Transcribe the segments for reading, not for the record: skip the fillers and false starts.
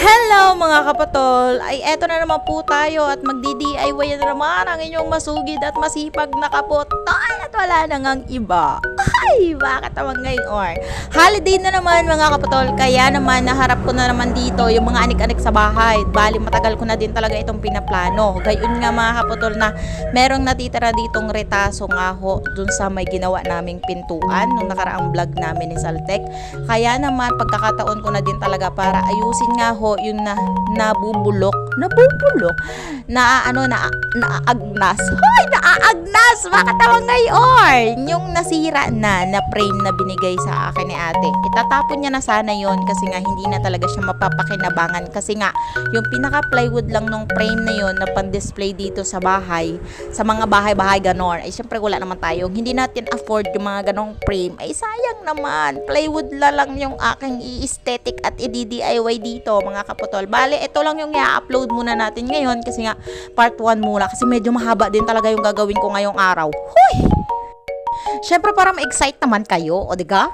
Hello mga kapatol! Ay eto na naman po tayo at magdi-DIY na naman ang inyong masugid at masipag na kapotol at wala na ngang iba. Ay, bakit naman ngayon? Holiday na naman mga kapatol, kaya naman naharap ko na naman dito yung mga anik-anik sa bahay. Bali matagal ko na din talaga itong pinaplano. Gayon nga mga kapatol na merong natitira ditong retaso nga ho dun sa may ginawa naming pintuan nung nakaraang vlog namin ni Saltek. Kaya naman pagkakataon ko na din talaga para ayusin nga ho yung nabubulok na naaagnas. Hoy, naaagnas! Bakit naman ngayon? Yung nasira na frame na binigay sa akin ni ate. Itatapon niya na sana yon kasi nga hindi na talaga siya mapapakinabangan kasi nga yung pinaka plywood lang nung frame na yon na pan-display dito sa bahay, sa mga bahay-bahay ganon. Ay syempre wala naman tayo. Hindi natin afford yung mga ganong frame. Ay sayang naman. Plywood lang yung aking i-aesthetic at i-DIY dito mga kaputol. Bale, ito lang yung i-upload muna natin ngayon kasi nga part 1 muna kasi medyo mahaba din talaga yung gagawin ko ngayong araw. Huy! Syempre para ma-excite naman kayo, o diga?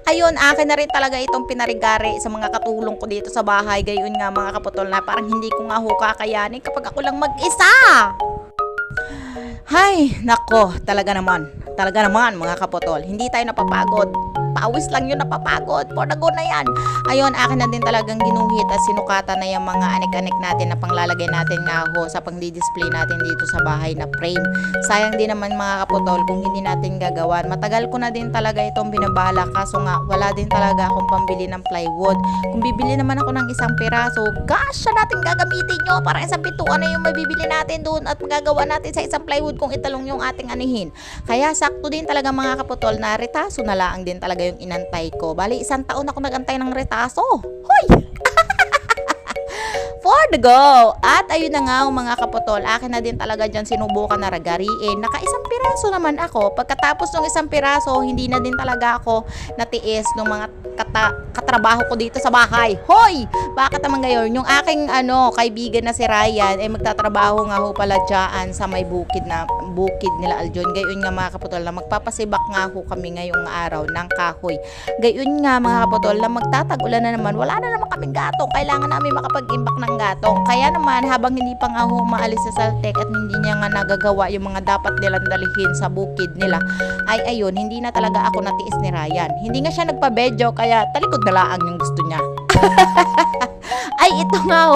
Ayun, akin na rin talaga itong pinarigari sa mga katulong ko dito sa bahay. Gayon nga mga kaputol na parang hindi ko nga ho kakayanin kapag ako lang mag-isa. Hay, nako, talaga naman mga kaputol. Hindi tayo napapagod. Pawis lang yun napapagod. For the go na yan. Ayun, akin na din talagang ginuhit at sinukatan na yung mga anik-anik natin na panglalagay natin nga ho sa pang-display natin dito sa bahay na frame. Sayang din naman mga kaputol kung hindi natin gagawan. Matagal ko na din talaga itong binabala kaso nga wala din talaga akong pambili ng plywood. Kung bibili naman ako ng isang piraso, gosh, siya natin gagamitin nyo para isang pintuan na yung mabibili natin doon at magagawa natin sa isang plywood kung italong yung ating anihin. Kaya sakto din talaga mga kaputol na retaso na lang din talaga yung inantay ko. Bali, 1 taon ako nagantay ng retaso. Hoy! For the go! At ayun na nga mga kaputol, akin na din talaga dyan sinubukan na ragariin. Naka-1 piraso naman ako. Pagkatapos ng 1 piraso, hindi na din talaga ako natiis ng mga katrabaho ko dito sa bahay. Hoy! Bakit naman ngayon? Yung aking kaibigan na si Ryan ay magtatrabaho nga ho pala dyan sa may bukid nila Aljon. Gayon nga mga kaputol na magpapasibak nga ho kami ngayong araw ng kahoy. Gayon nga mga kaputol na magtatag-ulan na naman. Wala na naman kaming gatong. Kailangan namin makapag-imbak ng gatong. Kaya naman habang hindi pa nga ho maalis sa Saltek at hindi niya nga nagagawa yung mga dapat nilang dalihin sa bukid nila, ay ayun, hindi na talaga ako natiis ni Ryan. Hindi nga siya nagpa-bedyo kaya talikod na lang yung gusto niya. Ay ito nga ho,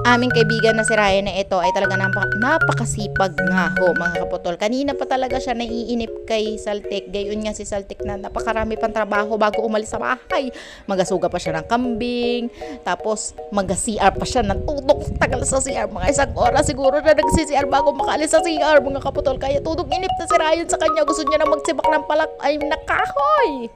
aming kaibigan na si Ryan na ito ay talaga napakasipag nga ho mga kaputol. Kanina pa talaga siya naiinip kay Saltek. Gayon nga si Saltek na napakarami pang trabaho bago umalis sa bahay. Magasuga pa siya ng kambing, tapos mag-CR pa siya ng tudok. Tagal sa CR, mga 1 oras siguro na nag-CR bago makaalis sa CR mga kaputol. Kaya tudok inip na si Ryan sa kanya. Gusto niya na magsibak ng palak ay nakahoy.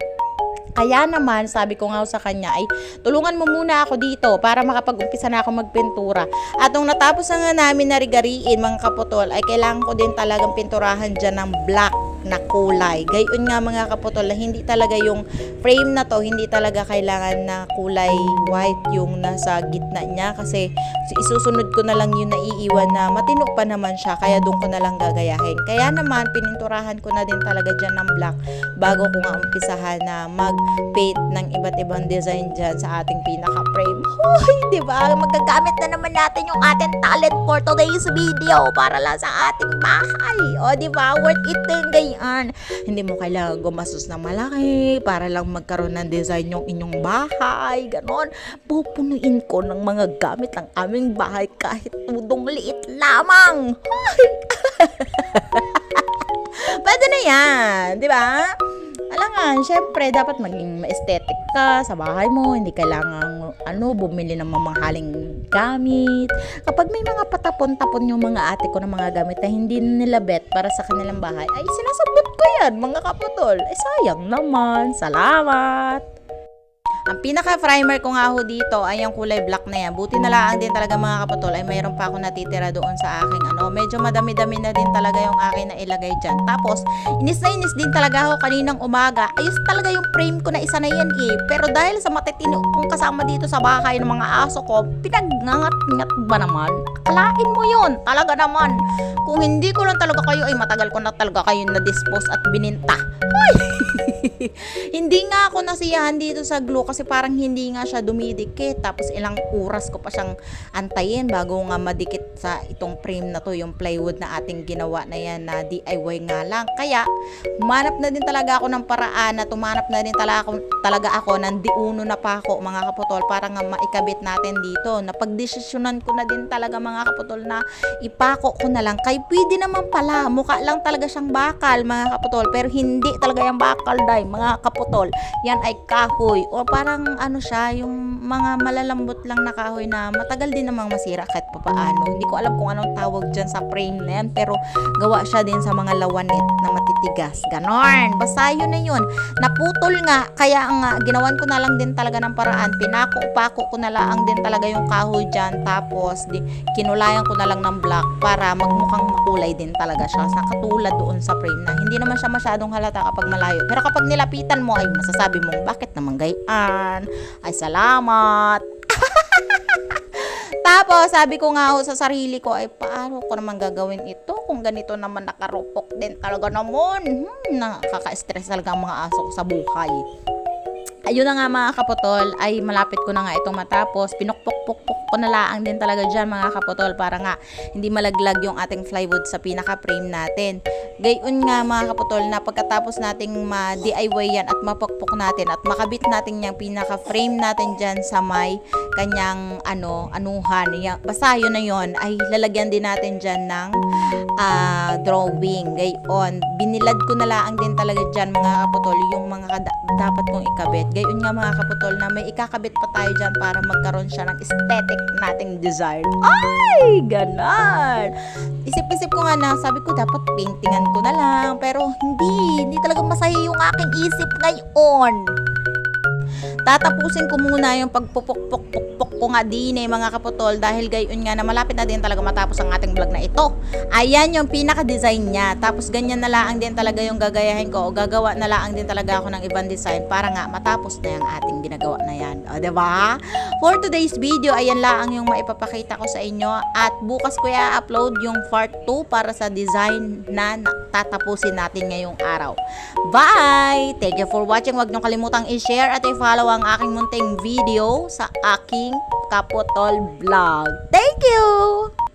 Kaya naman, sabi ko nga sa kanya ay tulungan mo muna ako dito para makapag-umpisa na ako magpintura. At nung natapos na nga namin na rigariin mga kaputol, ay kailangan ko din talagang pinturahan dyan ng black na kulay. Gayon nga mga kaputol, hindi talaga yung frame na to, hindi talaga kailangan na kulay white yung nasa gitna niya kasi isusunod ko na lang yung naiiwan na matino pa naman siya, kaya doon ko na lang gagayahin. Kaya naman, pininturahan ko na din talaga dyan ng black bago ko nga umpisahan na mag-paint ng iba't ibang design dyan sa ating pinaka-frame. Hoy, diba? Magagamit na naman natin yung ating talent for today's video para lang sa ating bahay. O diba? Worth it din ganyan. Hindi mo kailangan gumastos ng malaki para lang magkaroon ng design yung inyong bahay. Ganon. Pupunuin ko ng mga gamit ng aming bahay kahit tudong liit lamang. Pwede na yan. Diba? Alangan, syempre, dapat maging ma-aesthetic ka sa bahay mo. Hindi kailangan, bumili ng mamahaling gamit. Kapag may mga patapon-tapon yung mga ate ko ng mga gamit na hindi nila bet para sa kanilang bahay, ay sinasabot ko yan, mga kaputol. Ay, sayang naman. Salamat! Ang pinaka-primer ko nga ho dito ay yung kulay black na yan. Buti na lang din talaga mga kaputol ay mayroon pa ako natitira doon sa aking Medyo madami-dami na din talaga yung akin na ilagay dyan. Tapos, inis na inis din talaga ako kaninang umaga. Ayos talaga yung frame ko na isa na yan eh. Pero dahil sa matitino kong kasama dito sa bahay ng mga aso ko, pinagngangat-ngat ba naman? Akalain mo yun. Talaga naman. Kung hindi ko lang talaga kayo, ay matagal ko na talaga kayo na-dispose at bininta. Hindi nga ako nasiyahan dito sa glue kasi kasi parang hindi nga siya dumidikit. Tapos ilang oras ko pa siyang antayin bago nga madikit sa itong frame na to, yung plywood na ating ginawa na yan na DIY nga lang. Kaya humanap na din talaga ako ng paraan at humanap na din talaga ako ng diuno na pako mga kaputol para nga maikabit natin dito. Napagdesisyonan ko na din talaga mga kaputol na ipako ko na lang. Kaya pwede naman pala, mukha lang talaga siyang bakal mga kaputol, pero hindi talaga yung bakal day mga kaputol. Yan ay kahoy o parang ano siya, yung mga malalambot lang na kahoy na matagal din namang masira kahit papaano. Hindi ko alam kung anong tawag dyan sa frame na yan, pero gawa siya din sa mga lawanet na matitigas. Ganon. Basta yun na yun. Naputol nga, kaya nga ginawan ko na lang din talaga ng paraan. Pinako-pako ko na lang din talaga yung kahoy dyan. Tapos kinulayan ko na lang ng black para magmukhang makulay din talaga siya. Sa katulad doon sa frame na hindi naman siya masyadong halata kapag malayo. Pero kapag nilapitan mo ay masasabi mong bakit naman gayaan? Ay salamat. Tapos, sabi ko nga sa sarili ko, ay paano ko naman gagawin ito kung ganito naman nakarupok din talaga naman. Nakaka-stress talaga ang mga aso ko sa buhay. Ayun na nga mga kaputol, ay malapit ko na nga itong matapos. Pinukpok-pukpok ko na laang din talaga dyan mga kaputol para nga hindi malaglag yung ating plywood sa pinaka-frame natin. Gayon nga mga kaputol na pagkatapos nating ma-DIY yan at mapukpok natin at makabit natin yung pinaka-frame natin dyan sa may kanyang anuhan. Basta yun na yun ay lalagyan din natin dyan ng drawing. Gayon, binilad ko na laang din talaga dyan mga kaputol yung mga dapat kong ikabit. Gayon nga mga kaputol na may ikakabit pa tayo dyan para magkaroon siya ng aesthetic nating design. Ay! Ganon! Isip-isip ko nga na, sabi ko dapat paintingan ko na lang. Pero hindi talaga masaya yung aking isip ngayon. Tatapusin ko muna yung pagpupok-pok-pok ko nga din mga kaputol dahil gayon nga na malapit na din talaga matapos ang ating vlog na ito. Ayan yung pinaka-design niya. Tapos ganyan na laang din talaga yung gagayahin ko o gagawa na laang din talaga ako ng ibang design para nga matapos na yung ating ginagawa na yan. O diba? For today's video, ayan laang yung maipapakita ko sa inyo at bukas ko i-upload yung part 2 para sa design na tatapusin natin ngayong araw. Bye! Thank you for watching. Huwag niyong kalimutang i-share at i-follow ang aking munting video sa aking Kaputol Vlog. Thank you!